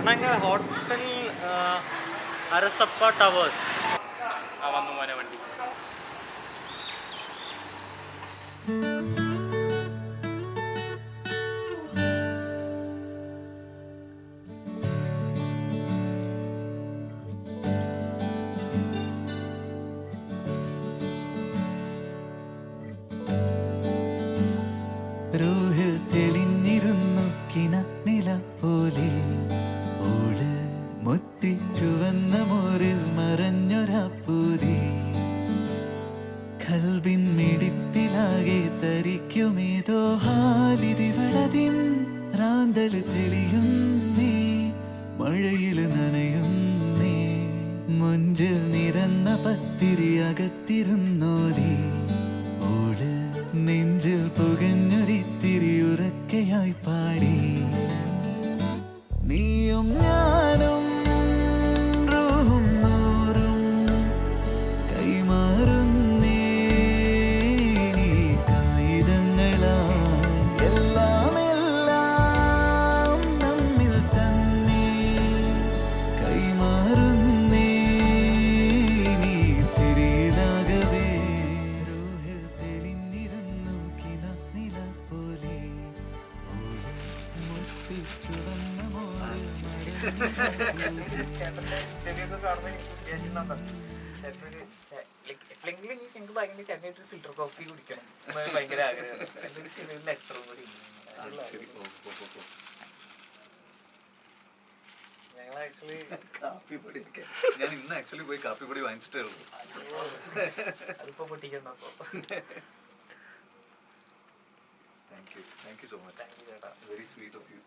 അണ്ണങ്ങ hotel അരസപ്പ towers ആ വന്നു മോനെ വണ്ടി. റൂഹിൽ തെളിഞ്ഞിരുന്നു കിണനില പോലെ ഓള് മുത്തി ചുവന്ന മോറിൽ മറഞ്ഞൊരാപ്പൂതി കൽവിൻ മിടിപ്പിലാകെ തരിക്കുമേതോ ഹാലിതിവളതിൻ റാന്തൽ തെളിയുന്നേ മഴയിൽ നനയുന്നേ മുഞ്ചിൽ നിരന്ന പത്തിരി അകത്തിരുന്നോതി ഓള് നെഞ്ചിൽ പുകഞ്ഞൊരിത്തിരി ഉറക്കയായി പാടി നീയും ഞാനും റൂഹും നൂറും കൈമാറുന്നേ കായികങ്ങളായി എല്ലാം എല്ലാം നമ്മിൽ തന്നെ കൈമാറുന്നേ നീ ചിരിയിലാകവേ റൂഹിൽ തെളിഞ്ഞിരുന്നു കിണനില പോലെ മുത്തിച്ചുവന്ന മോളിൽ എപ്പോഴെങ്കിലും ഞങ്ങൾക്ക് ഭയങ്കര ചെന്നൈ ഫിൽറ്റർ കോഫി കുടിക്കണം ഭയങ്കര ആഗ്രഹം. നല്ലൊരു ചെറിയ ലെറ്ററും കൂടി ഞങ്ങൾ ആക്ച്വലി കാപ്പിപ്പൊടി ഞാൻ ഇന്ന് ആക്ച്വലി പോയി കാപ്പിപ്പൊടി വാങ്ങിച്ചിട്ടേ ഉള്ളൂ. അതിപ്പോ പൊട്ടിക്കണ്ടോ? Thank you so much. Thank you ചേട്ടാ. Very sweet of U.